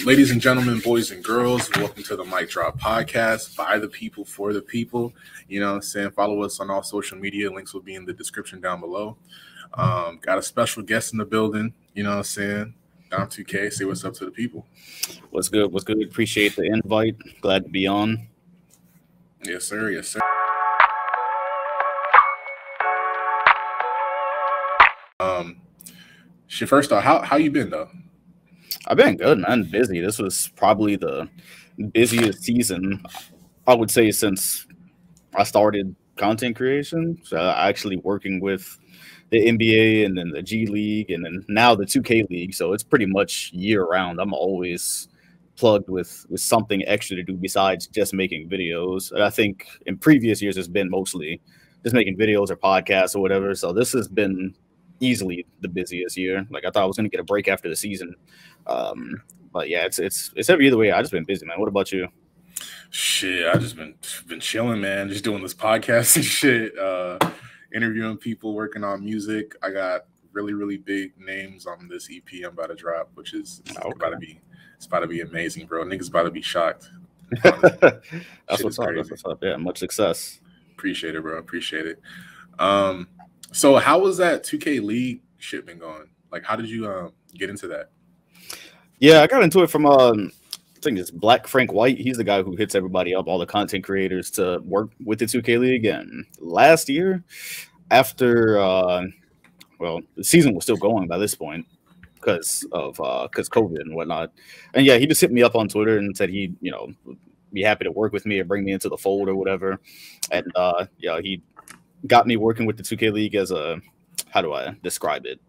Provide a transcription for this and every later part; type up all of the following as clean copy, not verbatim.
Ladies and gentlemen, boys and girls, welcome to the MicDrop Podcast, by the people, for the people. You know what I'm saying? Follow us on all social media. Links will be in the description down below. Got a special guest in the building. You know what I'm saying? Dom 2K, say what's up to the people. What's good? What's good? Appreciate the invite. Glad to be on. Yes, sir. Yes, sir. First off, how you been, though? I've been good, man. Busy. This was probably the busiest season, I would say, since I started content creation. So actually working with the NBA and then the G League and then now the 2K League. So it's pretty much year round. I'm always plugged with something extra to do besides just making videos. And I think in previous years, it's been mostly just making videos or podcasts or whatever. So this has been easily the busiest year. Like I thought I was going to get a break after the season. But yeah, it's either way. I just been busy, man. What about you? Shit, I just been chilling, man. Just doing this podcast and shit. Interviewing people, working on music. I got really big names on this EP I'm about to drop, which is about to be amazing, bro. Niggas about to be shocked. That's what's up. That's what's up. Yeah, much success. Appreciate it, bro. Appreciate it. So how was that 2K League shit been going? Like, how did you get into that? Yeah, I got into it from I think it's Black Frank White. He's the guy who hits everybody up, all the content creators, to work with the 2K League. And last year, after the season was still going by this point because COVID and whatnot. And yeah, he just hit me up on Twitter and said he'd be happy to work with me or bring me into the fold or whatever. And he got me working with the 2K League as a, how do I describe it?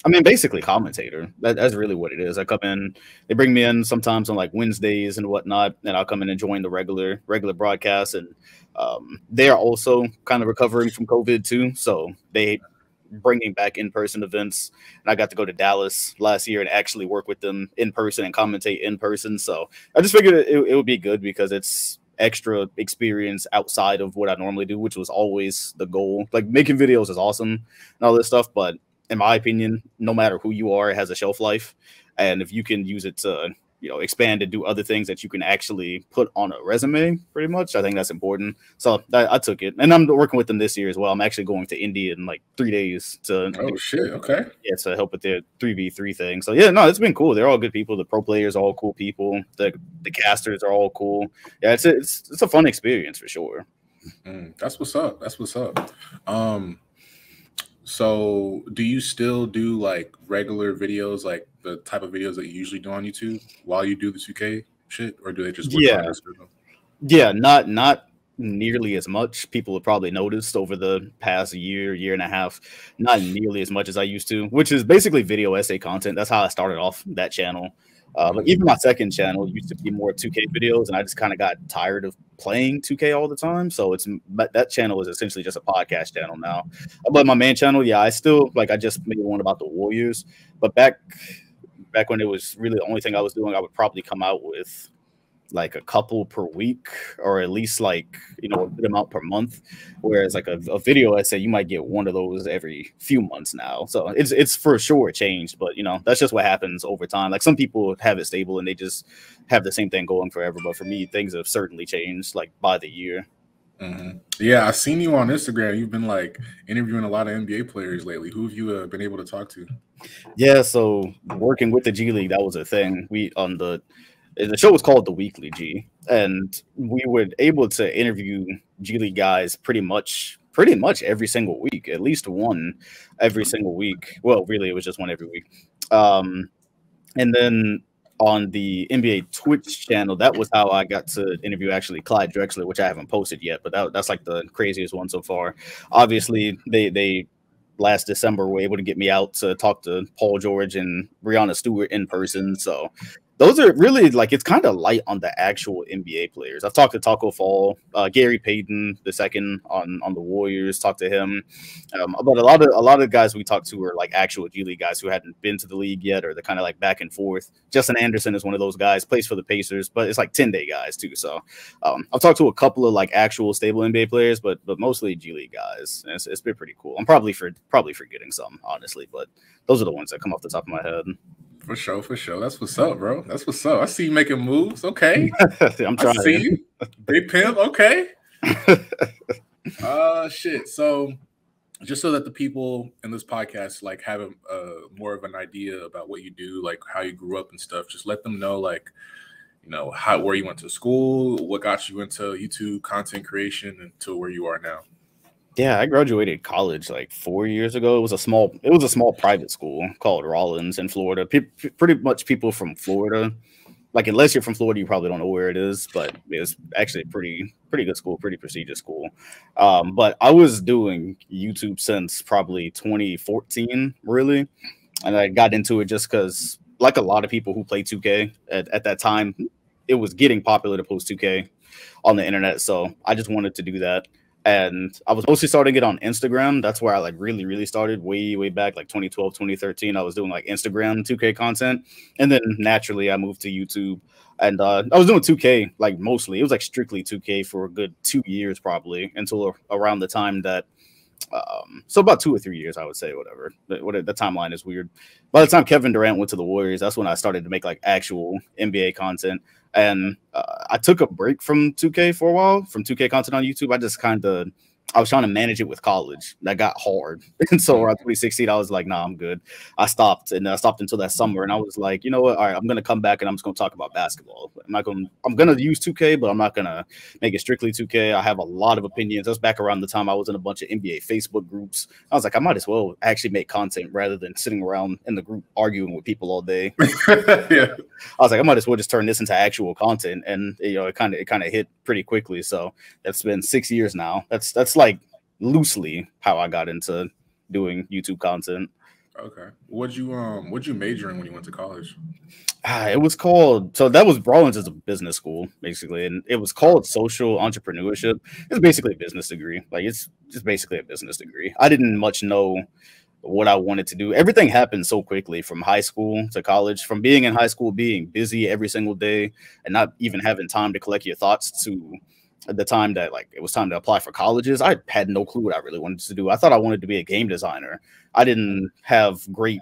I mean, basically commentator. That's really what it is. I come in, they bring me in sometimes on like Wednesdays and whatnot, and I'll come in and join the regular broadcast. And they are also kind of recovering from COVID too, so they bringing back in-person events. And I got to go to Dallas last year and actually work with them in person and commentate in person. So I just figured it would be good because it's extra experience outside of what I normally do, which was always the goal. Like making videos is awesome and all this stuff, but in my opinion, no matter who you are, it has a shelf life. And if you can use it to, expand and do other things that you can actually put on a resume, pretty much, I think that's important. So I took it. And I'm working with them this year as well. I'm actually going to India in like 3 days to to help with their 3v3 thing. So yeah, no, it's been cool. They're all good people. The pro players are all cool people. The casters are all cool. Yeah, it's a fun experience for sure. That's what's up. That's what's up. So do you still do like regular videos, like the type of videos that you usually do on YouTube while you do the 2K shit, or do they just work on this? Yeah, not nearly as much. People have probably noticed over the past year and a half, not nearly as much as I used to, which is basically video essay content. That's how I started off that channel. But even my second channel used to be more 2K videos, and I just kind of got tired of playing 2K all the time. So that channel is essentially just a podcast channel now. But my main channel, yeah, I just made one about the Warriors. But back when it was really the only thing I was doing, I would probably come out with like a couple per week, or at least like a good amount per month, whereas like a video essay you might get one of those every few months now. So it's for sure changed, but that's just what happens over time. Like some people have it stable and they just have the same thing going forever, but for me things have certainly changed like by the year. Yeah, I've seen you on Instagram. You've been like interviewing a lot of NBA players lately. Who have you been able to talk to? Yeah, so working with the G League, that was a thing. The show was called The Weekly G, and we were able to interview G League guys pretty much every single week, at least one every single week. Well, really, it was just one every week. And then on the NBA Twitch channel, that was how I got to interview actually Clyde Drexler, which I haven't posted yet, but that's like the craziest one so far. Obviously, they last December were able to get me out to talk to Paul George and Breanna Stewart in person. So those are really like, it's kind of light on the actual NBA players. I've talked to Taco Fall, Gary Payton II on the Warriors, talked to him. But a lot of guys we talked to are like actual G League guys who hadn't been to the league yet, or they're kind of like back and forth. Justin Anderson is one of those guys, plays for the Pacers, but it's like 10-day guys too. So I've talked to a couple of like actual stable NBA players, but mostly G League guys. And it's been pretty cool. I'm probably forgetting some, honestly, but those are the ones that come off the top of my head. For sure, for sure. That's what's up, bro. That's what's up. I see you making moves. Okay. I'm trying. I see you. Big pimp. Okay. Shit. So just so that the people in this podcast like have a more of an idea about what you do, like how you grew up and stuff, just let them know, like, you know, where you went to school, what got you into YouTube content creation, and to where you are now. Yeah, I graduated college like 4 years ago. It was a small private school called Rollins in Florida. Pretty much people from Florida. Like, unless you're from Florida, you probably don't know where it is, but it's actually a pretty good school, pretty prestigious school. But I was doing YouTube since probably 2014, really. And I got into it just because, like a lot of people who play 2K at that time, it was getting popular to post 2K on the internet. So I just wanted to do that. And I was mostly starting it on Instagram. That's where I like really started way back, like 2012, 2013. I was doing like Instagram 2K content. And then naturally I moved to YouTube. And I was doing 2K like mostly. It was like strictly 2K for a good 2 years probably, until around the time that so about 2 or 3 years, I would say, whatever. The timeline is weird. By the time Kevin Durant went to the Warriors, that's when I started to make like actual NBA content. And I took a break from 2K for a while, from 2K content on YouTube. I was trying to manage it with college. That got hard. And so around 2016, I was like, nah, I'm good. I stopped, and I stopped until that summer. And I was like, you know what? All right, I'm going to come back and I'm just going to talk about basketball. I'm going to use 2K, but I'm not going to make it strictly 2K. I have a lot of opinions. That's back around the time I was in a bunch of NBA Facebook groups. I was like, I might as well actually make content rather than sitting around in the group arguing with people all day. Yeah. I was like, I might as well just turn this into actual content. And, you know, it kind of hit pretty quickly. So that's been 6 years now. That's like loosely how I got into doing YouTube content. Okay. What'd you major in when you went to college? It was called, so that was Rollins is a business school basically, and it was called social entrepreneurship. It's basically a business degree. Like, it's just basically a business degree. I didn't much know what I wanted to do. Everything happened so quickly from high school to college, from being in high school, being busy every single day and not even having time to collect your thoughts, to the time that like it was time to apply for colleges. I had no clue what I really wanted to do. I thought I wanted to be a game designer. I didn't have great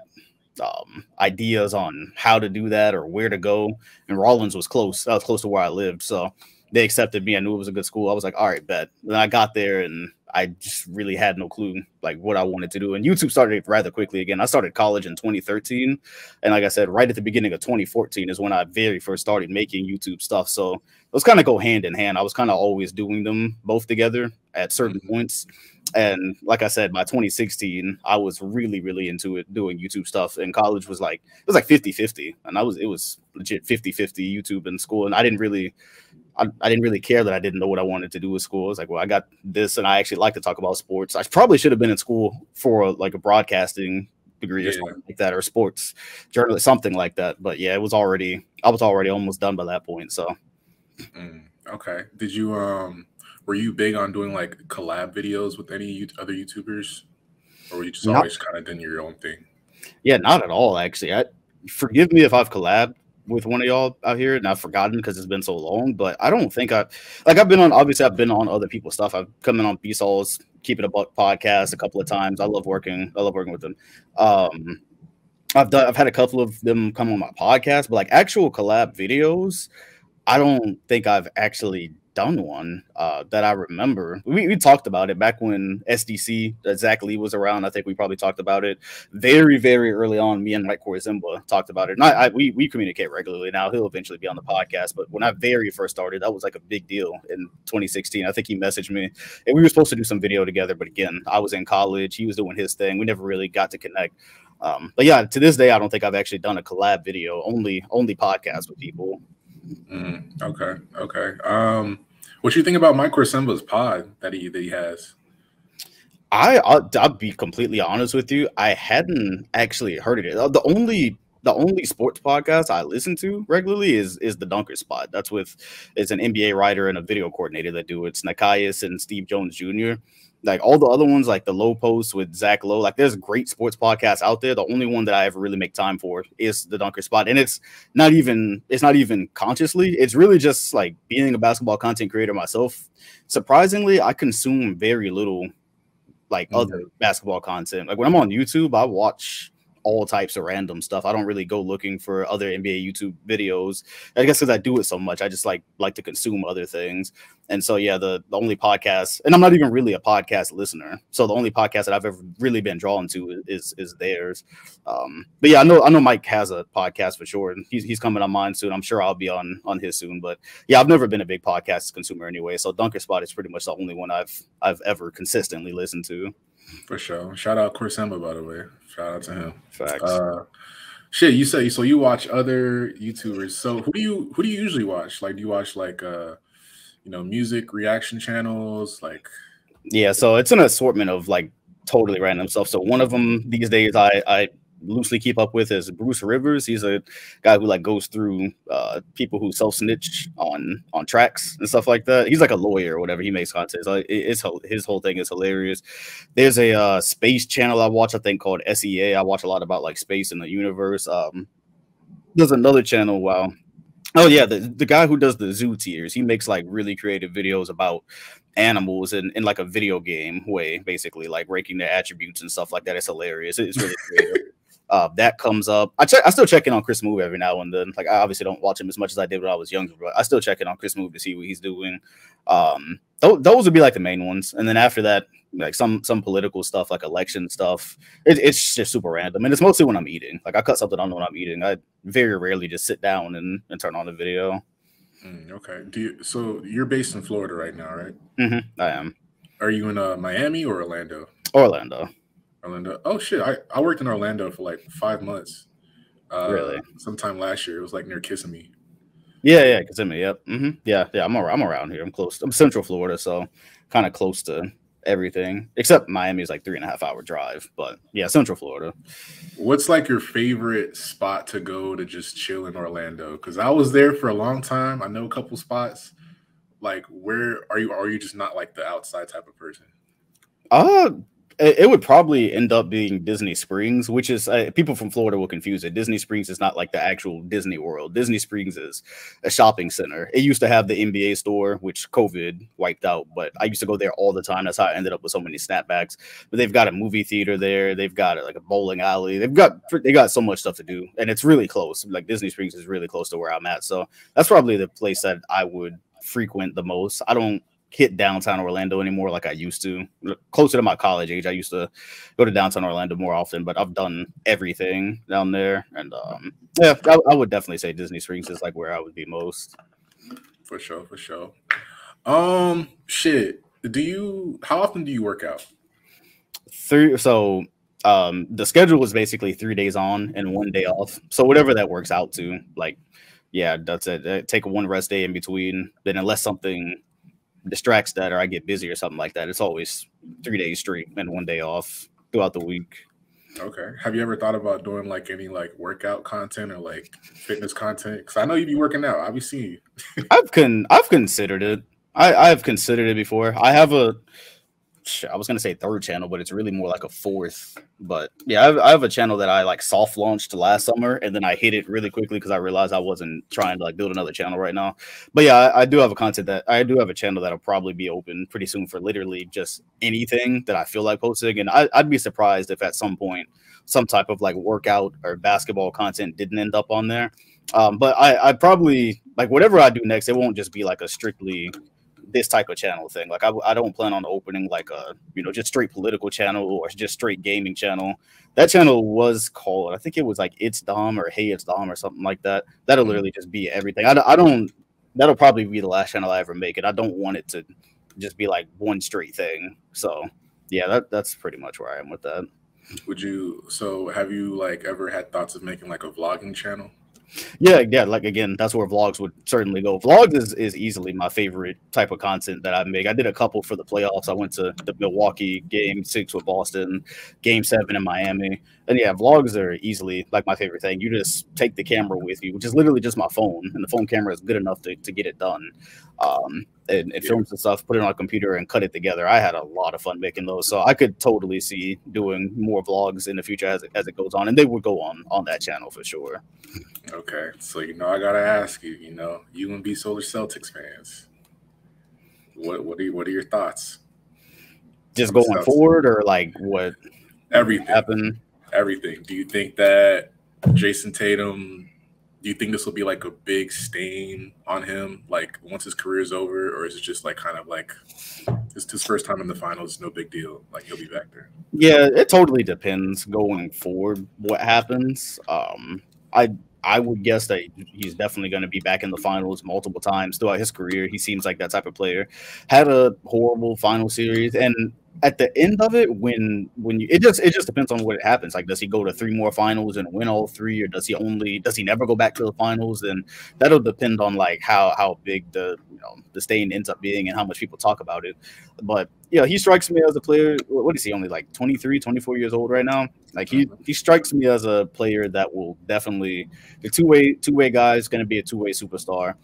ideas on how to do that or where to go. And Rollins was close. That was close to where I lived. So they accepted me. I knew it was a good school. I was like, all right, bet. Then I got there and I just really had no clue like what I wanted to do. And YouTube started rather quickly again. I started college in 2013. And like I said, right at the beginning of 2014 is when I very first started making YouTube stuff. So those kind of go hand in hand. I was kind of always doing them both together at certain points. And like I said, by 2016, I was really into it, doing YouTube stuff. And college was like, it was like 50-50. And it was legit 50-50 YouTube in school. And I didn't really care that I didn't know what I wanted to do with school. I was like, well, I got this, and I actually like to talk about sports. I probably should have been in school for like a broadcasting degree or something like that, or sports journalist, something like that. But yeah, I was already almost done by that point. So, okay. Did you were you big on doing like collab videos with any other YouTubers, or were you just always kind of doing your own thing? Yeah, not at all. Actually, forgive me if I've collabed with one of y'all out here and I've forgotten because it's been so long, but I don't think I've been on other people's stuff. I've come in on Bsal's Keep It a Buck podcast a couple of times. I love working with them. I've had a couple of them come on my podcast, but like actual collab videos, I don't think I've actually done one that I remember. We talked about it back when SDC, Zach Lee was around. I think we probably talked about it very early on. Me and Mike Korzimba talked about it. And we communicate regularly now. He'll eventually be on the podcast. But when I very first started, that was like a big deal in 2016. I think he messaged me and we were supposed to do some video together. But again, I was in college. He was doing his thing. We never really got to connect. But yeah, to this day, I don't think I've actually done a collab video, only podcast with people. Okay. What you think about Mike Korzimba's pod that he has? I'll be completely honest with you. I hadn't actually heard of it. The only sports podcast I listen to regularly is the Dunker Spot. It's an NBA writer and a video coordinator that do it. It's Nikias and Steve Jones Jr. Like all the other ones, like the Low Post with Zach Lowe, like there's great sports podcasts out there. The only one that I ever really make time for is the Dunker Spot. And it's not even consciously. It's really just like being a basketball content creator myself. Surprisingly, I consume very little like other basketball content. Like when I'm on YouTube, I watch all types of random stuff. I don't really go looking for other NBA YouTube videos. I guess because I do it so much, I just like to consume other things. And so, yeah, the only podcast, and I'm not even really a podcast listener, so the only podcast that I've ever really been drawn to is theirs. But yeah, I know Mike has a podcast for sure, and he's coming on mine soon. I'm sure I'll be on his soon. But yeah, I've never been a big podcast consumer anyway, so Dunker Spot is pretty much the only one I've ever consistently listened to. For sure. Shout out Chris Emma, by the way. Shout out to him. Facts. Shit, you say so you watch other YouTubers. So who do you usually watch? Like, do you watch like music reaction channels? Like, yeah, so it's an assortment of like totally random stuff. So one of them these days I loosely keep up with is Bruce Rivers. He's a guy who like goes through people who self-snitch on tracks and stuff like that. He's like a lawyer or whatever. He makes content. So his whole thing is hilarious. There's a space channel I watch, I think, called SEA. I watch a lot about like space and the universe. There's another channel. Wow. Oh yeah, the guy who does the zoo tiers, he makes like really creative videos about animals in like a video game way, basically like ranking their attributes and stuff like that. It's hilarious. It's really creative. That comes up. I still check in on Chris Move every now and then. Like, I obviously don't watch him as much as I did when I was younger, but I still check in on Chris Move to see what he's doing. Those would be like the main ones, and then after that, like some political stuff, like election stuff. It's just super random, and it's mostly when I'm eating. Like, I cut something on when I'm eating. I very rarely just sit down and turn on a video. Okay. So you're based in Florida right now, right? Mm-hmm, I am. Are you in Miami or Orlando? Orlando. Oh shit! I worked in Orlando for like 5 months. Really? Sometime last year. It was like near Kissimmee. Yeah, Kissimmee. Yep. Mm-hmm. Yeah. I'm around here. I'm close. I'm Central Florida, so kind of close to everything except Miami is like 3.5 hour drive. But yeah, Central Florida. What's like your favorite spot to go to just chill in Orlando? Because I was there for a long time. I know a couple spots. Like, where are you? Are you just not like the outside type of person? It would probably end up being Disney Springs, which is people from Florida will confuse it. Disney Springs is not like the actual Disney World. Disney Springs is a shopping center. It used to have the NBA store, which COVID wiped out, but I used to go there all the time. That's how I ended up with so many snapbacks. But they've got a movie theater there. They've got like a bowling alley. They got so much stuff to do, and it's really close. Like, Disney Springs is really close to where I'm at, so that's probably the place that I would frequent the most. I don't hit downtown Orlando anymore like I used to. Closer to my college age, I used to go to downtown Orlando more often, but I've done everything down there. And yeah, I would definitely say Disney Springs is like where I would be most. For sure. Shit. How often do you work out? The schedule was basically 3 days on and 1 day off. So whatever that works out to, like, yeah, that's it. Take one rest day in between. Then unless something distracts that or I get busy or something like that, it's always 3 days straight and 1 day off throughout the week. Okay. Have you ever thought about doing like any like workout content or like fitness content? Because I know you be working out. I'll be seeing you. I've considered it. I've considered it before. I have I was gonna say third channel, but it's really more like a fourth. But yeah, I have a channel that I like soft launched last summer, and then I hit it really quickly because I realized I wasn't trying to like build another channel right now. But yeah, I do have a channel that'll probably be open pretty soon for literally just anything that I feel like posting. And I'd be surprised if at some point some type of like workout or basketball content didn't end up on there. But I probably like whatever I do next, it won't just be like a strictly this type of channel thing. Like I don't plan on opening like a just straight political channel or just straight gaming channel. That channel was called, I think it was like It's Dom or Hey It's Dom or something like that. That'll literally just be everything. That'll probably be the last channel I ever make, and I don't want it to just be like one straight thing. So yeah, that's pretty much where I am with that. Have you like ever had thoughts of making like a vlogging channel? Yeah, like again, that's where vlogs would certainly go. Vlogs is easily my favorite type of content that I make. I did a couple for the playoffs. I went to the Milwaukee Game 6 with Boston, Game 7 in Miami. And yeah, vlogs are easily like my favorite thing. You just take the camera with you, which is literally just my phone, and the phone camera is good enough to get it done. And film some stuff, put it on a computer and cut it together. I had a lot of fun making those. So I could totally see doing more vlogs in the future as it goes on. And they would go on that channel for sure. Okay. So, I got to ask you, UNB Solar Celtics fans, what are your thoughts? Just going forward or like what everything happened? everything. Do you think that Jayson Tatum? Do you think this will be like a big stain on him, like once his career is over, or is it just like kind of like it's his first time in the finals, no big deal, like he'll be back there? Yeah, it totally depends going forward what happens. I would guess that he's definitely going to be back in the finals multiple times throughout his career. He seems like that type of player. Had a horrible final series, and at the end of it, when you it just depends on what happens. Like, does he go to 3 more finals and win all 3, or does he never go back to the finals? And that'll depend on like how big the stain ends up being and how much people talk about it. But yeah, he strikes me as a player. What is he, only like 23, 24 years old right now? Like he strikes me as a player that will definitely the two-way guy is going to be a two-way superstar.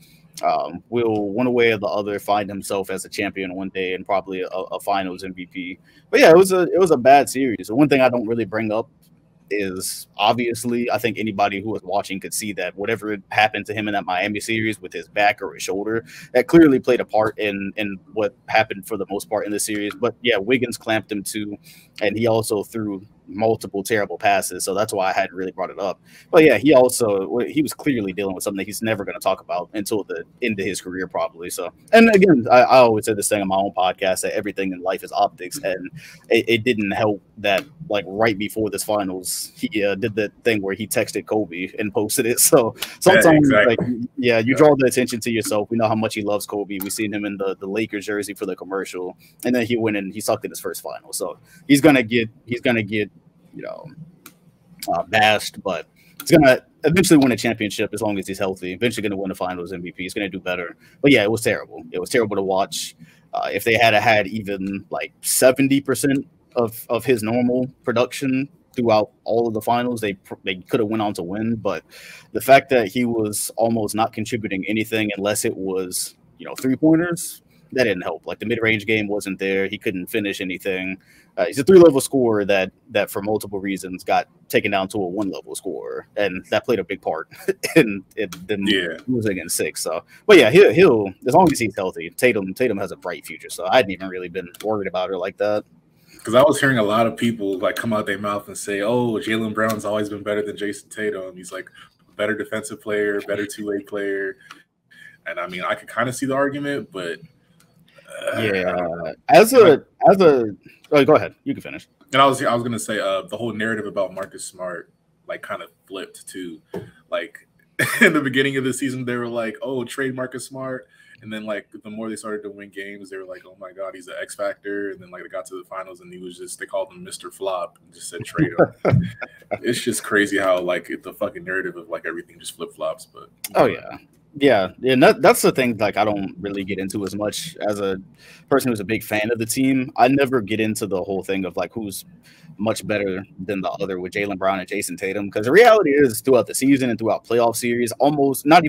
Will one way or the other find himself as a champion one day and probably a finals MVP. But yeah, it was a bad series. The one thing I don't really bring up is obviously I think anybody who was watching could see that whatever happened to him in that Miami series with his back or his shoulder, that clearly played a part in what happened for the most part in the series. But yeah, Wiggins clamped him too, and he also threw multiple terrible passes, so that's why I hadn't really brought it up. But yeah, he was clearly dealing with something that he's never going to talk about until the end of his career probably. So, and again, I always say this thing on my own podcast that everything in life is optics, and it didn't help that like right before this finals he did the thing where he texted Kobe and posted it. So sometimes you draw the attention to yourself. We know how much he loves Kobe. We've seen him in the Lakers jersey for the commercial, and then he went and he sucked in his first final. So he's gonna get bashed, but he's gonna eventually win a championship as long as he's healthy. Eventually gonna win the finals MVP. He's gonna do better. But yeah, it was terrible. It was terrible to watch. If they had even like 70% of his normal production throughout all of the finals, they could have went on to win. But the fact that he was almost not contributing anything unless it was 3-pointers, that didn't help. Like the mid-range game wasn't there. He couldn't finish anything. He's a 3-level scorer that for multiple reasons got taken down to a 1-level scorer, and that played a big part in them losing in 6. So, but yeah, he'll as long as he's healthy. Tatum has a bright future, so I hadn't even really been worried about it like that. Because I was hearing a lot of people like come out their mouth and say, "Oh, Jaylen Brown's always been better than Jayson Tatum. He's like a better defensive player, better two-way player." And I mean, I could kind of see the argument, but go ahead. You can finish. And I was gonna say the whole narrative about Marcus Smart like kind of flipped too. Like in the beginning of the season, they were like, "Oh, trade Marcus Smart," and then like the more they started to win games, they were like, "Oh my God, he's an X factor." And then like they got to the finals, and they called him Mr. Flop and just said trade him. It's just crazy how like the fucking narrative of like everything just flip flops. But Yeah, and that's the thing. Like, I don't really get into as much as a person who's a big fan of the team. I never get into the whole thing of like who's much better than the other with Jaylen Brown and Jayson Tatum, because the reality is throughout the season and throughout playoff series, almost not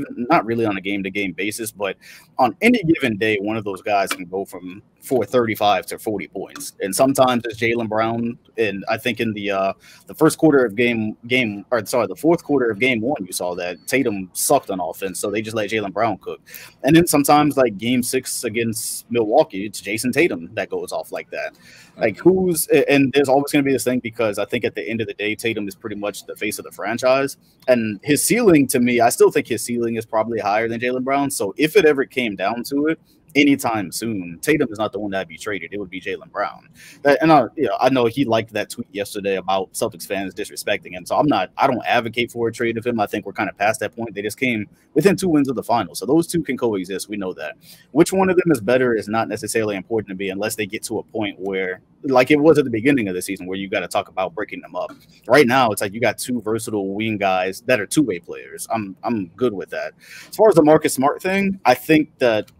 really on a game-to-game basis, but on any given day, one of those guys can go from 35 to 40 points, and sometimes it's Jaylen Brown. And I think in the fourth quarter of game 1, you saw that Tatum sucked on offense, so they just let Jaylen Brown cook. And then sometimes like game 6 against Milwaukee, it's Jayson Tatum that goes off like that. Like and there's always going to be this thing, because I think at the end of the day, Tatum is pretty much the face of the franchise, and his ceiling, to me, I still think his ceiling is probably higher than Jaylen Brown. So if it ever came down to it, anytime soon, Tatum is not the one that'd be traded. It would be Jaylen Brown. I know he liked that tweet yesterday about Celtics fans disrespecting him. So I don't advocate for a trade of him. I think we're kind of past that point. They just came within 2 wins of the final. So those two can coexist. We know that. Which one of them is better is not necessarily important to me unless they get to a point where, like it was at the beginning of the season, where you got to talk about breaking them up. Right now, it's like you got 2 versatile wing guys that are two-way players. I'm good with that. As far as the Marcus Smart thing, I think that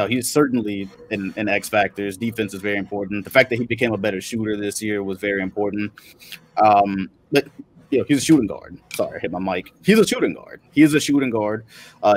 he's certainly an X factor. His defense is very important. The fact that he became a better shooter this year was very important. But he's a shooting guard. Sorry, I hit my mic. He's a shooting guard. His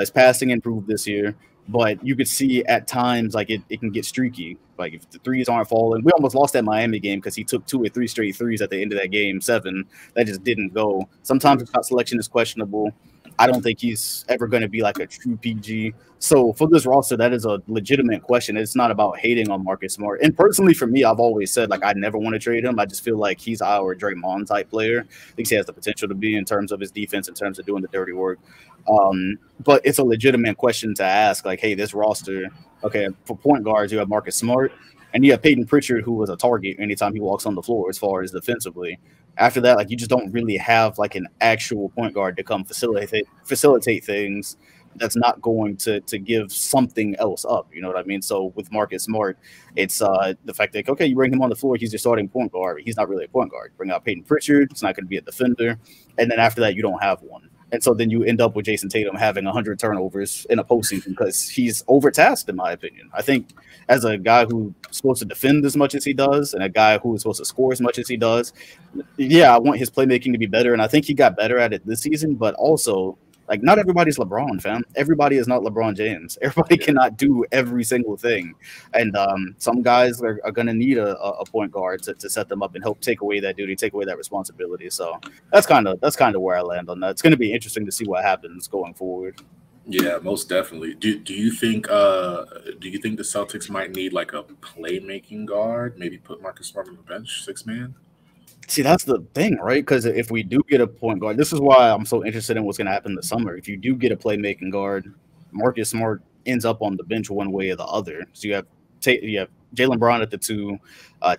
passing improved this year, but you could see at times like it can get streaky. Like if the threes aren't falling, we almost lost that Miami game because he took 2 or 3 straight threes at the end of that game 7 that just didn't go. Sometimes the shot selection is questionable. I don't think he's ever going to be like a true PG. So for this roster, that is a legitimate question. It's not about hating on Marcus Smart. And personally, for me, I've always said, like, I never want to trade him. I just feel like he's our Draymond type player. I think he has the potential to be in terms of his defense, in terms of doing the dirty work. But it's a legitimate question to ask, like, hey, this roster, okay, for point guards, you have Marcus Smart, and you have Peyton Pritchard, who was a target anytime he walks on the floor as far as defensively. After that, like, you just don't really have like an actual point guard to come facilitate things that's not going to give something else up. You know what I mean? So with Marcus Smart, it's the fact that, okay, you bring him on the floor, he's your starting point guard. He's not really a point guard. Bring out Peyton Pritchard, it's not going to be a defender. And then after that, you don't have one. And so then you end up with Jayson Tatum having 100 turnovers in a postseason because he's overtasked, in my opinion. I think as a guy who's supposed to defend as much as he does and a guy who is supposed to score as much as he does, yeah, I want his playmaking to be better. And I think he got better at it this season, but also, like, not everybody's LeBron, fam. Everybody is not LeBron James. Everybody cannot do every single thing. And some guys are going to need a point guard to set them up and help take away that duty, take away that responsibility. So that's kind of where I land on that. It's going to be interesting to see what happens going forward. Yeah, most definitely. Do you think the Celtics might need like a playmaking guard? Maybe put Marcus Smart on the bench, 6-man? See, that's the thing, right? Because if we do get a point guard, this is why I'm so interested in what's going to happen this summer. If you do get a playmaking guard, Marcus Smart ends up on the bench one way or the other. So you have Jaylen Brown at the 2,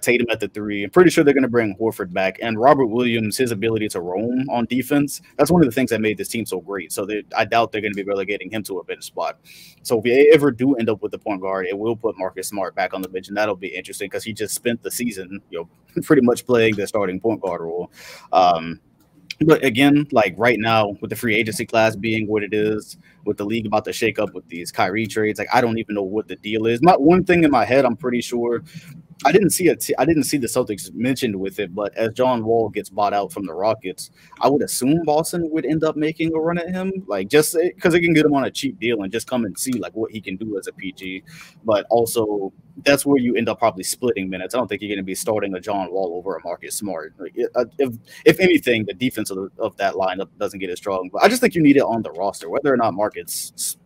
Tatum at the 3. I'm pretty sure they're going to bring Horford back. And Robert Williams, his ability to roam on defense, that's one of the things that made this team so great. So I doubt they're going to be relegating him to a bench spot. So if we ever do end up with the point guard, it will put Marcus Smart back on the bench, and that'll be interesting because he just spent the season, pretty much playing the starting point guard role. But again, like right now, with the free agency class being what it is, with the league about to shake up with these Kyrie trades, like I don't even know what the deal is. One thing in my head, I'm pretty sure I didn't see the Celtics mentioned with it, but as John Wall gets bought out from the Rockets, I would assume Boston would end up making a run at him, like just because they can get him on a cheap deal and just come and see like what he can do as a PG. But also, that's where you end up probably splitting minutes. I don't think you're going to be starting a John Wall over a Marcus Smart. Like, if anything, the defense of that lineup doesn't get as strong. But I just think you need it on the roster, whether or not Marcus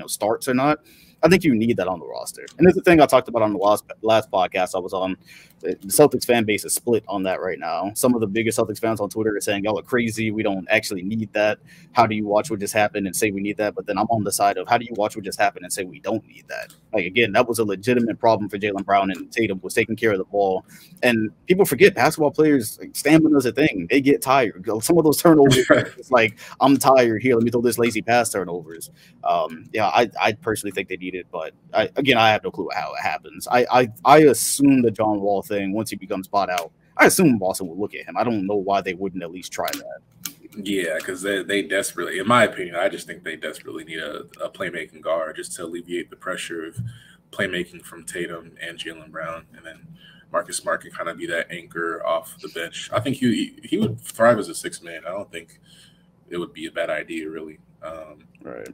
starts or not. I think you need that on the roster. And there's the thing I talked about on the last podcast I was on. The Celtics fan base is split on that right now. Some of the biggest Celtics fans on Twitter are saying, y'all are crazy. We don't actually need that. How do you watch what just happened and say we need that? But then I'm on the side of how do you watch what just happened and say we don't need that? Like, again, that was a legitimate problem for Jaylen Brown, and Tatum was taking care of the ball. And people forget basketball players, like, stamina is a thing. They get tired. Some of those turnovers, it's like, I'm tired here. Let me throw this lazy pass turnovers. I personally think they need it, but I have no clue how it happens. I assume the John Wall thing, once he becomes bought out, I assume Boston will look at him. I don't know why they wouldn't at least try that. Yeah, because they desperately, in my opinion, I just think they desperately need a playmaking guard just to alleviate the pressure of playmaking from Tatum and Jaylen Brown, and then Marcus Smart can kind of be that anchor off the bench. I think he would thrive as a 6-man. I don't think it would be a bad idea, really. Right.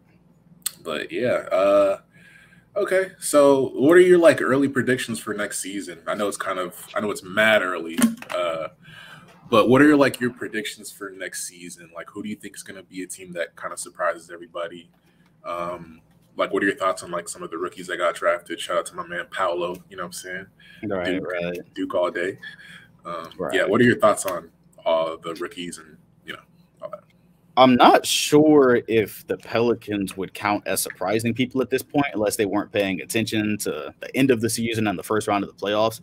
But yeah. Okay, so what are your like early predictions for next season? I know it's mad early, but what are your predictions for next season? Like, who do you think is going to be a team that kind of surprises everybody? Like, what are your thoughts on like some of the rookies that got drafted? Shout out to my man Paolo. You know what I'm saying? Right. Duke all day. Right. Yeah. What are your thoughts on all the rookies and all that? I'm not sure if the Pelicans would count as surprising people at this point, unless they weren't paying attention to the end of the season and the first round of the playoffs.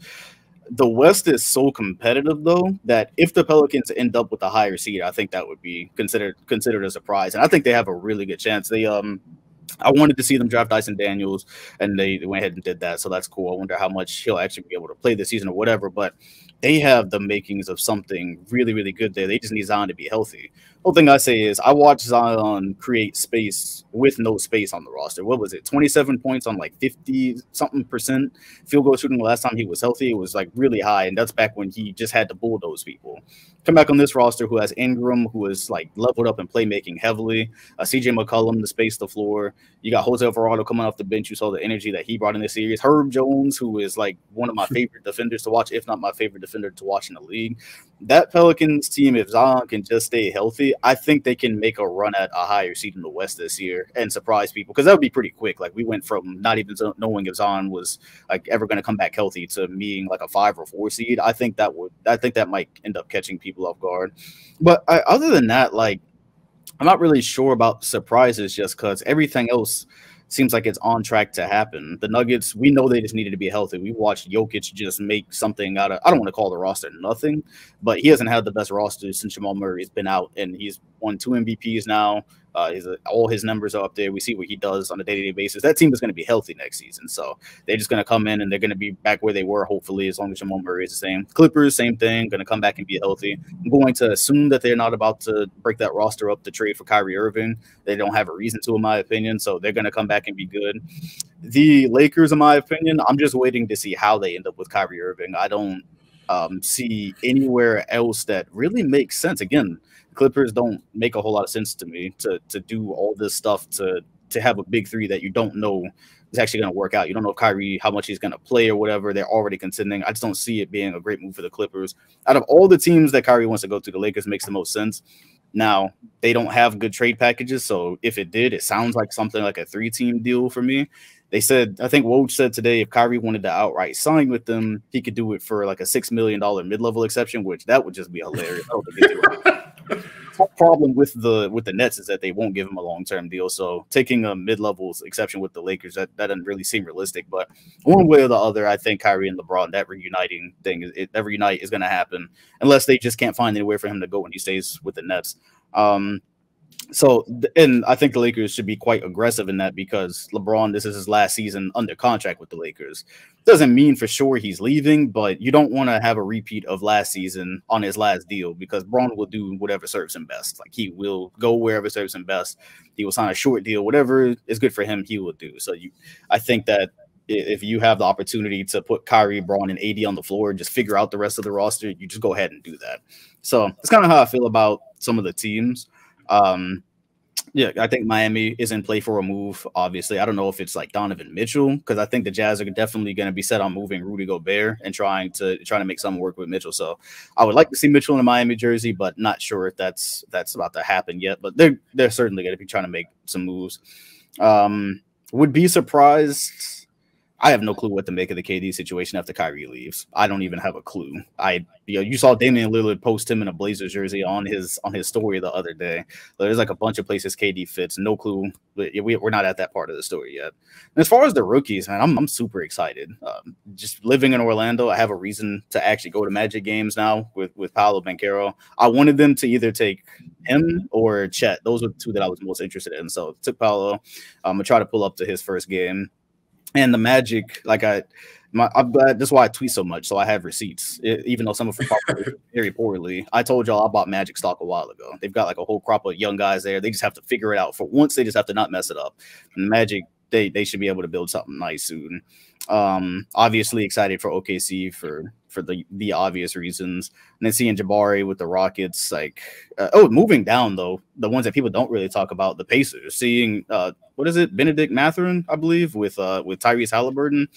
The West is so competitive, though, that if the Pelicans end up with a higher seed, I think that would be considered a surprise. And I think they have a really good chance. I wanted to see them draft Dyson Daniels, and they went ahead and did that. So that's cool. I wonder how much he'll actually be able to play this season or whatever. But they have the makings of something really, really good there. They just need Zion to be healthy. The whole thing I say is I watched Zion create space with no space on the roster. What was it? 27 points on like 50-something% field goal shooting the last time he was healthy. It was like really high, and that's back when he just had to bulldoze people. Come back on this roster who has Ingram, who is like leveled up in playmaking heavily, CJ McCollum to space the floor. You got Jose Alvarado coming off the bench. You saw the energy that he brought in this series. Herb Jones, who is like one of my favorite defenders to watch, if not my favorite defender to watch in the league. that Pelicans team, if Zion can just stay healthy, I think they can make a run at a higher seed in the West this year and surprise people, because that would be pretty quick. Like, we went from not even knowing if Zion was like ever going to come back healthy to being like a 5 or 4 seed. I think that might end up catching people off guard. But other than that, like, I'm not really sure about surprises just because everything else seems like it's on track to happen. The Nuggets, we know they just needed to be healthy. We watched Jokic just make something out of, I don't want to call the roster nothing, but he hasn't had the best roster since Jamal Murray's been out, and he's won 2 MVPs now. All his numbers are up there. We see what he does on a day-to-day basis. That team is going to be healthy next season. So they're just going to come in and they're going to be back where they were, hopefully, as long as Jamal Murray is the same. Clippers, same thing, going to come back and be healthy. I'm going to assume that they're not about to break that roster up to trade for Kyrie Irving. They don't have a reason to, in my opinion. So they're going to come back and be good. The Lakers, in my opinion, I'm just waiting to see how they end up with Kyrie Irving. I don't see anywhere else that really makes sense. Again, Clippers don't make a whole lot of sense to me to do all this stuff to have a big three that you don't know is actually going to work out. You don't know if Kyrie, how much he's going to play or whatever. They're already contending. I just don't see it being a great move for the Clippers. Out of all the teams that Kyrie wants to go to, the Lakers makes the most sense. Now, they don't have good trade packages, so if it did, it sounds like something like a 3-team deal for me. They said, I think Woj said today, if Kyrie wanted to outright sign with them, he could do it for like a $6 million mid-level exception, which that would just be hilarious. I don't think they do. The problem with the Nets is that they won't give him a long-term deal. So taking a mid-level exception with the Lakers, that doesn't really seem realistic. But one way or the other, I think Kyrie and LeBron, that reuniting thing, that reunite is going to happen unless they just can't find anywhere for him to go when he stays with the Nets. And I think the Lakers should be quite aggressive in that because LeBron, this is his last season under contract with the Lakers. Doesn't mean for sure he's leaving, but you don't want to have a repeat of last season on his last deal because Braun will do whatever serves him best. Like, he will go wherever serves him best. He will sign a short deal, whatever is good for him, he will do. So I think that if you have the opportunity to put Kyrie, Braun, and AD on the floor and just figure out the rest of the roster, you just go ahead and do that. So it's kind of how I feel about some of the teams. Yeah, I think Miami is in play for a move. Obviously, I don't know if it's like Donovan Mitchell because I think the Jazz are definitely going to be set on moving Rudy Gobert and trying to make something work with Mitchell. So I would like to see Mitchell in a Miami jersey, but not sure if that's about to happen yet. But they're certainly going to be trying to make some moves. Would be surprised. I have no clue what to make of the KD situation after Kyrie leaves. I don't even have a clue. You saw Damian Lillard post him in a Blazers jersey on his story the other day. There's like a bunch of places KD fits. No clue. But we're not at that part of the story yet. And as far as the rookies, man, I'm super excited. Just living in Orlando, I have a reason to actually go to Magic games now with Paolo Banchero. I wanted them to either take him or Chet. Those were the two that I was most interested in. So took Paolo. I'm gonna try to pull up to his first game. And the Magic, I'm glad. That's why I tweet so much. So I have receipts, even though some of them are very poorly. I told y'all I bought Magic stock a while ago. They've got like a whole crop of young guys there. They just have to figure it out. For once, they just have to not mess it up. And Magic, they should be able to build something nice soon. Obviously excited for OKC for the obvious reasons. And then seeing Jabari with the Rockets, moving down though, the ones that people don't really talk about, the Pacers, seeing what is it, Benedict Mathurin, I believe, with Tyrese Halliburton.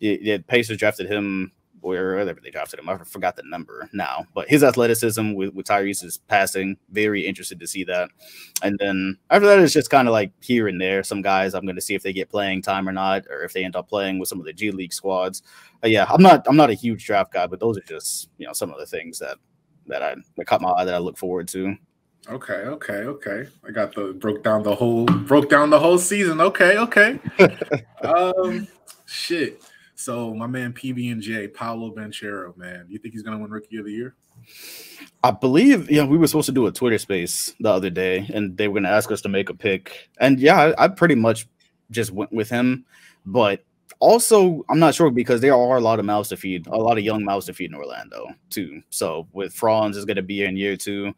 The Pacers drafted him wherever they drafted him. I forgot the number now, but his athleticism with Tyrese's passing, very interested to see that. And then after that, it's just kind of like here and there. Some guys I'm going to see if they get playing time or not, or if they end up playing with some of the G League squads. Yeah, I'm not a huge draft guy, but those are just some of the things that caught my eye that I look forward to. Okay. I got broke down the whole season. Okay. Shit. So my man PB&J, Paolo Banchero, man, you think he's gonna win Rookie of the Year? I believe, we were supposed to do a Twitter space the other day, and they were gonna ask us to make a pick. And I pretty much just went with him, but also I'm not sure because there are a lot of mouths to feed, a lot of young mouths to feed in Orlando too. So with Franz is going to be in year 2,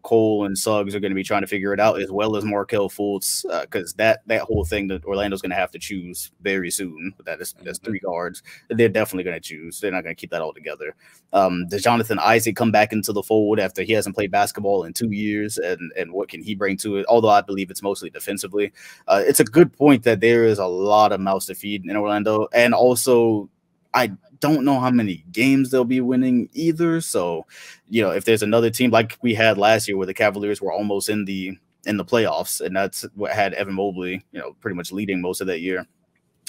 Cole and Suggs are going to be trying to figure it out, as well as Markelle Fultz, because that whole thing that Orlando's going to have to choose very soon. That's 3 guards that they're definitely going to choose. They're not going to keep that all together. Does Jonathan Isaac come back into the fold after he hasn't played basketball in 2 years, and what can he bring to it? Although I believe it's mostly defensively. It's a good point that there is a lot of mouths to feed in Orlando, and also I don't know how many games they'll be winning either. So, if there's another team like we had last year where the Cavaliers were almost in the playoffs, and that's what had Evan Mobley, pretty much leading most of that year.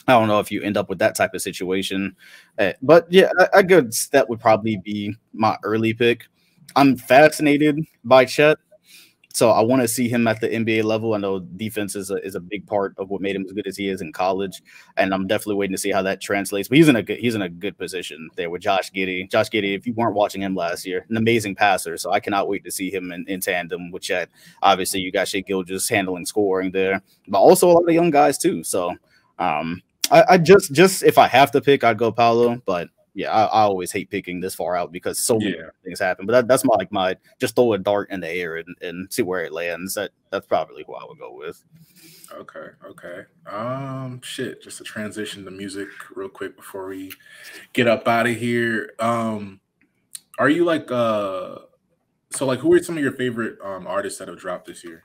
I don't know if you end up with that type of situation. But yeah, I guess that would probably be my early pick. I'm fascinated by Chet. So I want to see him at the NBA level. I know defense is a big part of what made him as good as he is in college, and I'm definitely waiting to see how that translates. But he's in a good position there with Josh Giddey. Josh Giddey, if you weren't watching him last year, an amazing passer. So I cannot wait to see him in tandem with Chet. Obviously, you got Shea Gilgeous handling scoring there, but also a lot of young guys too. So I just if I have to pick, I'd go Paolo, but. Yeah, I always hate picking this far out because so many things happen. But that's my just throw a dart in the air and see where it lands. That's probably who I would go with. Okay. Shit. Just to transition to music real quick before we get up out of here. Are you like who are some of your favorite artists that have dropped this year?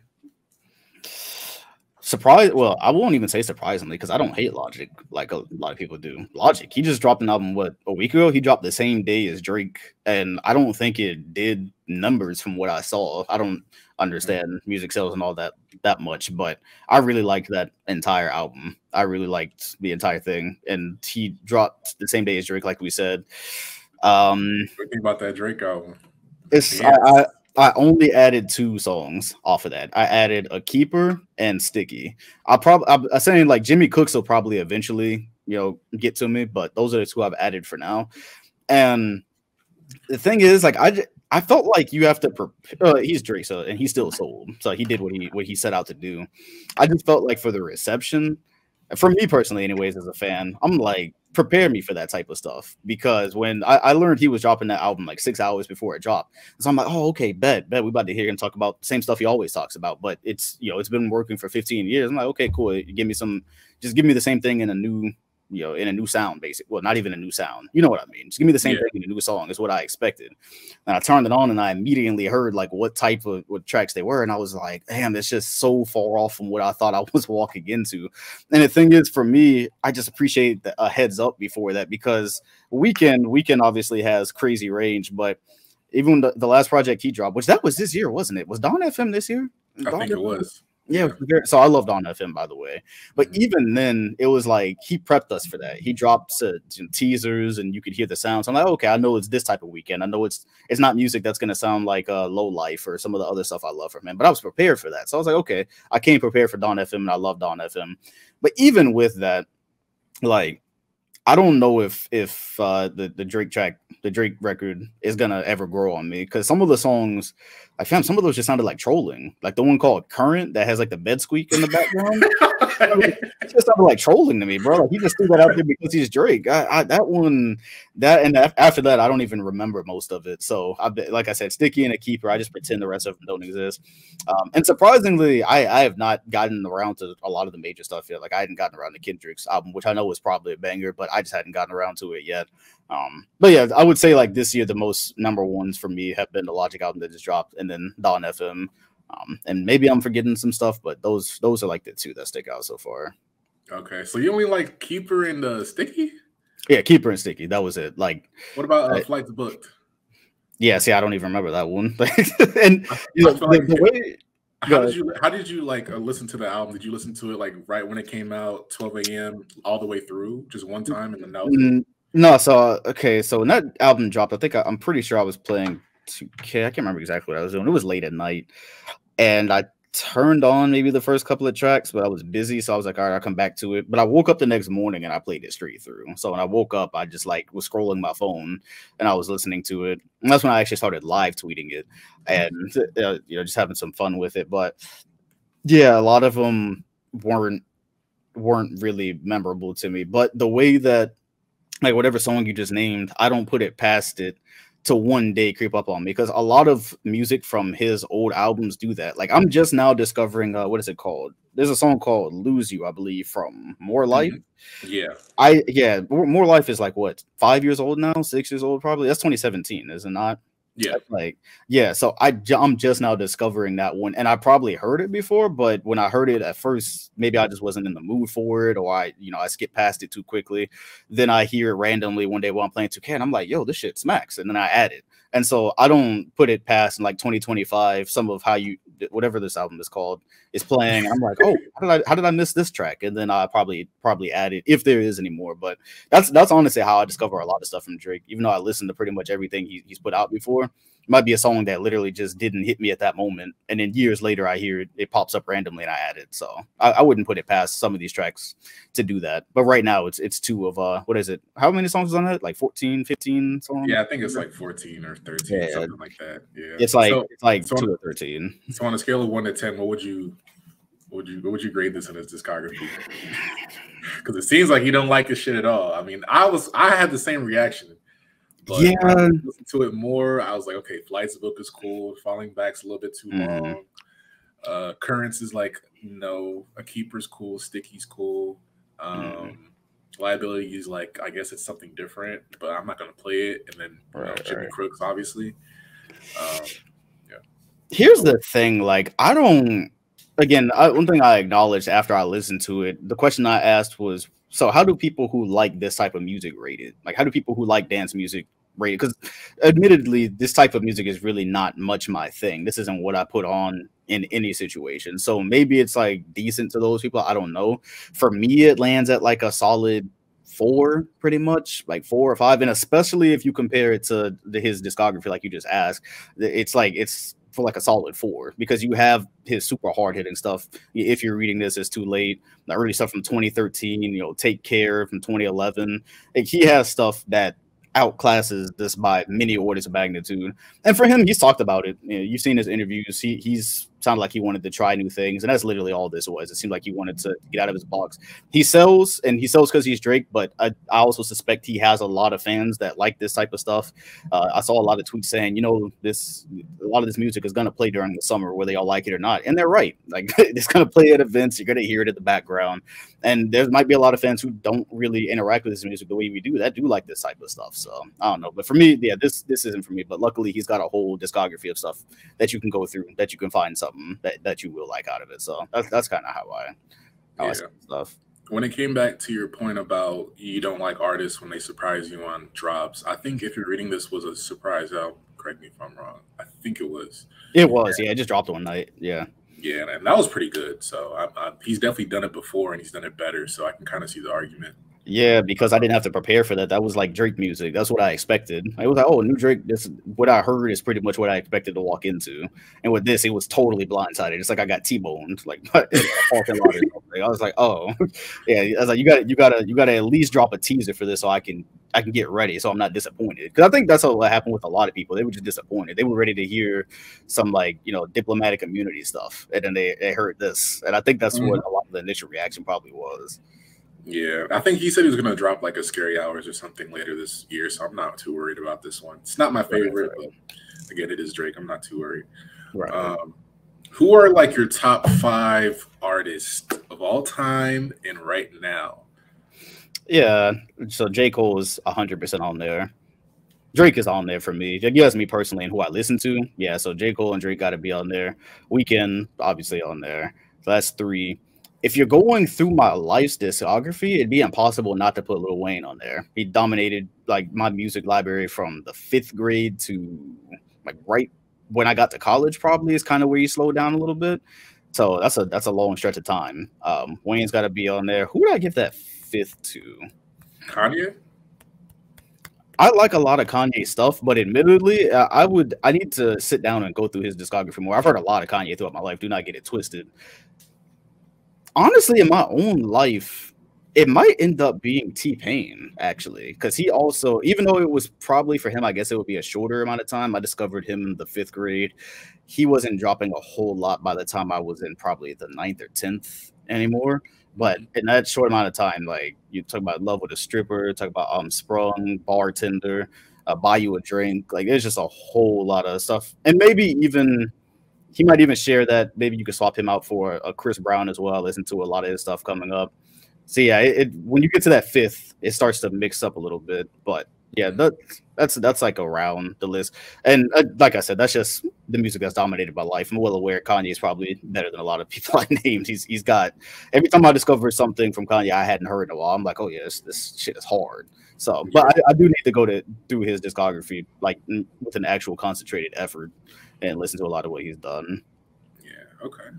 Well, I won't even say surprisingly because I don't hate Logic like a lot of people do. Logic, he just dropped an album a week ago. He dropped the same day as Drake, and I don't think it did numbers from what I saw. I don't understand music sales and all that much, but I really liked that entire album. I really liked the entire thing, and he dropped the same day as Drake, like we said. What do you think about that Drake album? I only added 2 songs off of that. I added A Keeper and Sticky. I'm saying like Jimmy Cooks will probably eventually, get to me, but those are the 2 I've added for now. And the thing is, like, I felt like you have to he's Drake, so and he still sold. So he did what he set out to do. I just felt like for the reception, for me personally, anyways, as a fan, I'm like, prepare me for that type of stuff, because when I learned he was dropping that album like 6 hours before it dropped, so I'm like, oh, okay, bet we about to hear him talk about the same stuff he always talks about, but it's it's been working for 15 years. I'm like, okay, cool, give me the same thing in a new in a new sound, basically. Well, not even a new sound, you know what I mean? Just give me the same thing in a new song is what I expected. And I turned it on and I immediately heard like what tracks they were, and I was like, damn, it's just so far off from what I thought I was walking into. And the thing is, for me, I just appreciate a heads up before that, because Weeknd obviously has crazy range, but even the last project he dropped, which that was this year, wasn't it? Was Dawn FM this year? I think it was. Yeah, so I love Dawn FM, by the way. But even then, it was like he prepped us for that. He dropped some teasers, and you could hear the sounds. I'm like, okay, I know it's this type of Weeknd. I know it's not music that's gonna sound like Low Life or some of the other stuff I love from him. But I was prepared for that, so I was like, okay, I came prepared for Dawn FM, and I love Dawn FM. But even with that, like, I don't know if the Drake record is gonna ever grow on me, because some of the songs I found, some of those just sounded like trolling. Like the one called Current that has like the bed squeak in the background. It just sounded like trolling to me, bro. Like he just threw that out there because he's Drake. After that, I don't even remember most of it. So like I said, Sticky and A Keeper, I just pretend the rest of them don't exist. And surprisingly, I have not gotten around to a lot of the major stuff yet. Like I hadn't gotten around to Kendrick's album, which I know was probably a banger, but I just hadn't gotten around to it yet. But yeah, I would say like this year the most number ones for me have been the Logic album that just dropped, and then Dawn FM. And maybe I'm forgetting some stuff, but those are like the 2 that stick out so far. Okay, so you only like Keeper and Sticky? Yeah, Keeper and Sticky. That was it. Like, what about Flights Booked? Yeah, see, I don't even remember that one. And the way. How did you like listen to the album? Did you listen to it like right when it came out, 12 a.m. all the way through, just one time, and then that was it? No, so when that album dropped, I'm pretty sure I was playing 2K. I can't remember exactly what I was doing. It was late at night, and I turned on maybe the first couple of tracks, but I was busy, so I was like, all right, I'll come back to it. But I woke up the next morning and I played it straight through. So when I woke up, I just like was scrolling my phone and I was listening to it. And that's when I actually started live tweeting it and just having some fun with it. But yeah, a lot of them weren't really memorable to me. But the way that, like, whatever song you just named, I don't put it past it to one day creep up on me, because a lot of music from his old albums do that. Like, I'm just now discovering what is it called? There's a song called Lose You, I believe, from More Life. Yeah. More Life is like what, 5 years old now, 6 years old probably. That's 2017, is it not? Yeah. Like, yeah, so I'm just now discovering that one, and I probably heard it before, but when I heard it at first, maybe I just wasn't in the mood for it, or I skipped past it too quickly. Then I hear it randomly one day while I'm playing 2K, and I'm like, yo, this shit smacks, and then I add it. And so I don't put it past in like 2025, some of whatever this album is called is playing. I'm like, oh, how did I miss this track? And then I probably add it if there is any more. But that's honestly how I discover a lot of stuff from Drake. Even though I listen to pretty much everything he's put out before, it might be a song that literally just didn't hit me at that moment, and then years later I hear it pops up randomly and I add it. So I wouldn't put it past some of these tracks to do that. But right now it's two of what is it? How many songs is on that? Like 14, 15 songs? Yeah, I think it's like 14 or 13, something like that. Yeah, it's like 2 or 13. So on a scale of 1 to 10, what would you grade this in his discography? Because it seems like you don't like his shit at all. I mean, I had the same reaction. But yeah, when I listened to it more, I was like, okay, Flight's book is cool. Falling Back's a little bit too long. Currents is like, no. A Keeper's cool. Sticky's cool. Liability is like, I guess it's something different, but I'm not gonna play it. And then Jimmy Crooks, obviously. Yeah. Here's the thing, like one thing I acknowledged after I listened to it, the question I asked was, so how do people who like this type of music rate it? Like, how do people who like dance music rate it? Because admittedly, this type of music is really not much my thing. This isn't what I put on in any situation. So maybe it's like decent to those people. I don't know. For me, it lands at like a solid 4, pretty much, like 4 or 5. And especially if you compare it to his discography, like you just asked, it's for like a solid 4, because you have his super hard hitting stuff. If you're reading this, it's too late. The early stuff from 2013, Take Care from 2011. Like, he has stuff that outclasses this by many orders of magnitude. And for him, he's talked about it. You've seen his interviews. He's sounded like he wanted to try new things, and that's literally all this was. It seemed like he wanted to get out of his box. He sells because he's Drake, but I also suspect he has a lot of fans that like this type of stuff. I saw a lot of tweets saying, a lot of this music is going to play during the summer, whether y'all like it or not. And they're right. Like, it's going to play at events. You're going to hear it in the background. And there might be a lot of fans who don't really interact with this music the way we do, that do like this type of stuff. So I don't know. But for me, yeah, this isn't for me. But luckily, he's got a whole discography of stuff that you can go through, that you can find something that you will like out of it. So that's kind of how I see stuff. When it came back to your point about you don't like artists when they surprise you on drops, I think If You're Reading This was a surprise album. Correct me if I'm wrong. I think it was. It was, yeah. It just dropped one night. Yeah. Yeah, and that was pretty good. So he's definitely done it before, and he's done it better. So I can kind of see the argument. Yeah, because I didn't have to prepare for that. That was like Drake music. That's what I expected. I was like, oh, new Drake. This what I heard is pretty much what I expected to walk into. And with this, it was totally blindsided. It's like I got T-boned. Like, I was like, oh, yeah. I was like, you gotta at least drop a teaser for this so I can get ready, so I'm not disappointed. Because I think that's what happened with a lot of people. They were just disappointed. They were ready to hear some diplomatic immunity stuff, and then they heard this. And I think that's what a lot of the initial reaction probably was. Yeah, I think he said he was going to drop like a Scary Hours or something later this year, so I'm not too worried about this one. It's not my favorite, but again, it is Drake. I'm not too worried. Right. Who are like your top 5 artists of all time and right now? Yeah, so J. Cole is 100% on there. Drake is on there for me. Yes, me personally and who I listen to. Yeah, so J. Cole and Drake got to be on there. Weeknd, obviously, on there. So that's 3. If you're going through my life's discography, it'd be impossible not to put Lil Wayne on there. He dominated like my music library from the 5th grade to like right when I got to college. Probably is kind of where he slowed down a little bit. So that's a long stretch of time. Wayne's got to be on there. Who would I give that 5th to? Kanye. I like a lot of Kanye stuff, but admittedly, I need to sit down and go through his discography more. I've heard a lot of Kanye throughout my life. Do not get it twisted. Honestly, in my own life, it might end up being T-Pain, actually, because he also, even though it was probably for him, I guess it would be a shorter amount of time. I discovered him in the 5th grade. He wasn't dropping a whole lot by the time I was in probably the 9th or 10th anymore. But in that short amount of time, like you talk about Love with a Stripper, talk about Sprung, Bartender, Buy You a Drink. Like there's just a whole lot of stuff. And maybe even he might even share that. Maybe you could swap him out for a Chris Brown as well. Listen to a lot of his stuff coming up. So yeah, when you get to that 5th, it starts to mix up a little bit. But Yeah, that's like around the list, and like I said, that's just the music that's dominated by life. I'm well aware Kanye is probably better than a lot of people I named. He's got every time I discover something from Kanye I hadn't heard in a while, I'm like, oh yeah, this shit is hard. So, but I do need to go through his discography like with an actual concentrated effort and listen to a lot of what he's done. Yeah. Okay.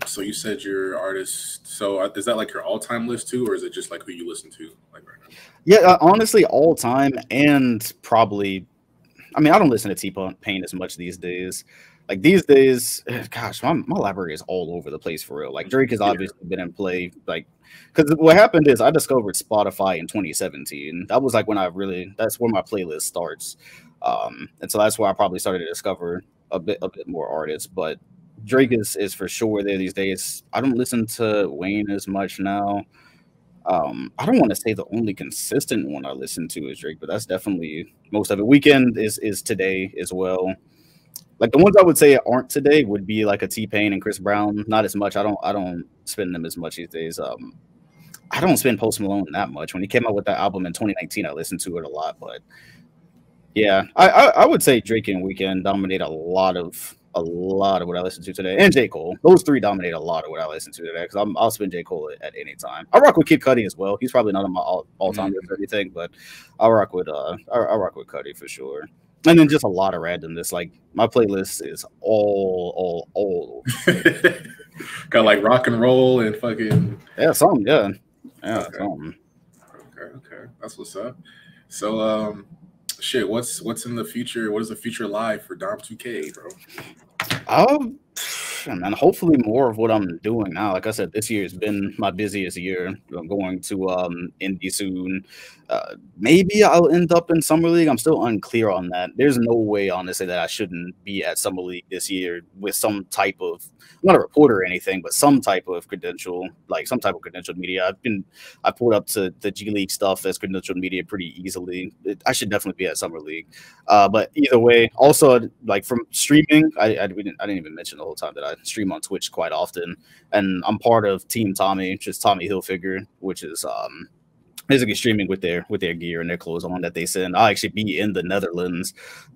So you said your artist. So is that like your all-time list too, or is it just like who you listen to like right now? Yeah, honestly, all time and probably. I mean, I don't listen to T-Pain as much these days. Like these days, gosh, my library is all over the place for real. Like Drake has obviously been in play, like because what happened is I discovered Spotify in 2017. That was like when that's where my playlist starts, and so that's where I probably started to discover a bit more artists. But Drake is for sure there these days. I don't listen to Wayne as much now. I don't want to say the only consistent one I listen to is Drake, but that's definitely most of it. Weekend is today as well. Like the ones I would say aren't today would be like a T-Pain and Chris Brown. Not as much. I don't spend them as much these days. I don't spend Post Malone that much. When he came out with that album in 2019, I listened to it a lot. But yeah, I would say Drake and Weekend dominate a lot of what I listen to today, and J. Cole. Those three dominate a lot of what I listen to today because I'll spin J. Cole at any time. I rock with Kid Cudi as well. He's probably not on my all time list or anything, but I rock with Cudi for sure. And then just a lot of randomness. Like my playlist is all got like rock and roll and fucking something. Yeah. Okay. Okay. That's what's up. So shit, what's in the future? What is the future live for Dom 2K, bro? And hopefully more of what I'm doing now. Like I said, this year has been my busiest year. I'm going to Indy soon. Maybe I'll end up in Summer League. I'm still unclear on that. There's no way, honestly, that I shouldn't be at Summer League this year with some type of, I'm not a reporter or anything, but some type of credential, like some type of credentialed media. I pulled up to the G League stuff as credentialed media pretty easily. I should definitely be at Summer League. But either way, also like from streaming, I didn't even mention the whole time that I stream on Twitch quite often, and I'm part of Team Tommy, just Tommy Hilfiger, which is basically streaming with their gear and their clothes on that they send. I'll actually be in the Netherlands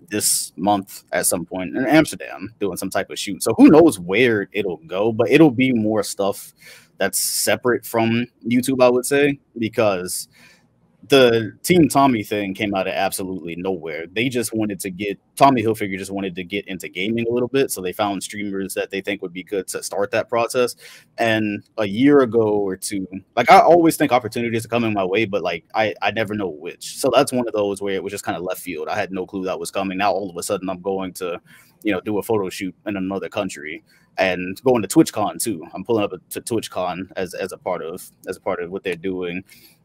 this month at some point in Amsterdam doing some type of shoot. So who knows where it'll go, but it'll be more stuff that's separate from YouTube, I would say, because the Team Tommy thing came out of absolutely nowhere. They just wanted to Tommy Hilfiger just wanted to get into gaming a little bit. So they found streamers that they think would be good to start that process. And a year ago or two, like I always think opportunities are coming my way, but like I never know which. So that's one of those where it was just kind of left field. I had no clue that was coming. Now all of a sudden I'm going to, do a photo shoot in another country and going to TwitchCon too. I'm pulling up to TwitchCon as a part of what they're doing.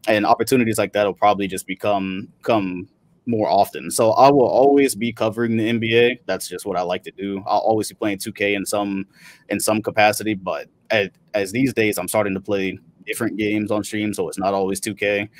And opportunities like that will probably just come more often. So I will always be covering the NBA. That's just what I like to do. I'll always be playing 2K in some capacity. But as these days, I'm starting to play different games on stream, so it's not always 2K.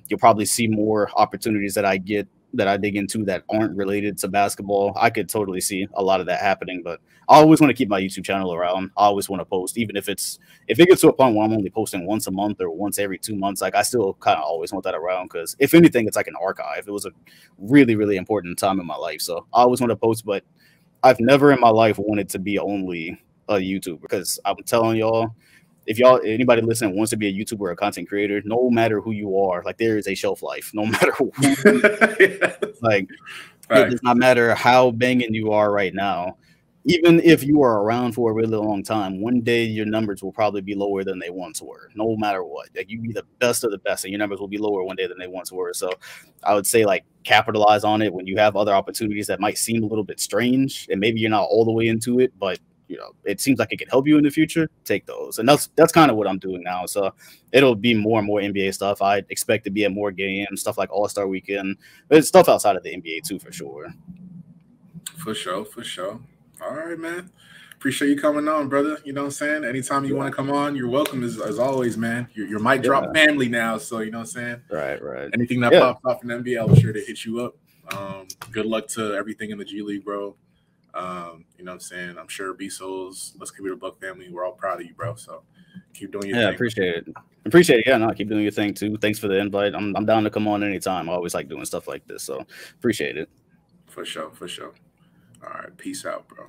You'll probably see more opportunities that I dig into that aren't related to basketball. I could totally see a lot of that happening, but I always want to keep my YouTube channel around. I always want to post, even if it gets to a point where I'm only posting once a month or once every 2 months. Like I still kind of always want that around because if anything, it's like an archive. It was a really, really important time in my life, so I always want to post. But I've never in my life wanted to be only a YouTuber because I'm telling y'all, if anybody listening wants to be a YouTuber or a content creator, no matter who you are, like there is a shelf life. No matter who, like it does not matter how banging you are right now. Even if you are around for a really long time, one day your numbers will probably be lower than they once were. No matter what, like you be the best of the best, and your numbers will be lower one day than they once were. So, I would say like capitalize on it when you have other opportunities that might seem a little bit strange, and maybe you're not all the way into it, but it seems like it can help you in the future. Take those, and that's kind of what I'm doing now. So it'll be more and more NBA stuff. I expect to be at more games, stuff like All-Star Weekend, but it's stuff outside of the NBA too, for sure. For sure. All right, man. Appreciate you coming on, brother. You know what I'm saying? Anytime you want to come on, you're welcome as always, man. You're MicDrop family now, so you know what I'm saying? Right. Anything that pops off in the NBA, I'll be sure to hit you up. Good luck to everything in the G League, bro. You know what I'm saying? I'm sure B-Souls, let's keep it a Buck family. We're all proud of you, bro. So keep doing your thing. Appreciate it. Appreciate it. Yeah, no, keep doing your thing too. Thanks for the invite. I'm down to come on anytime. I always like doing stuff like this, so appreciate it. For sure. All right, peace out, bro.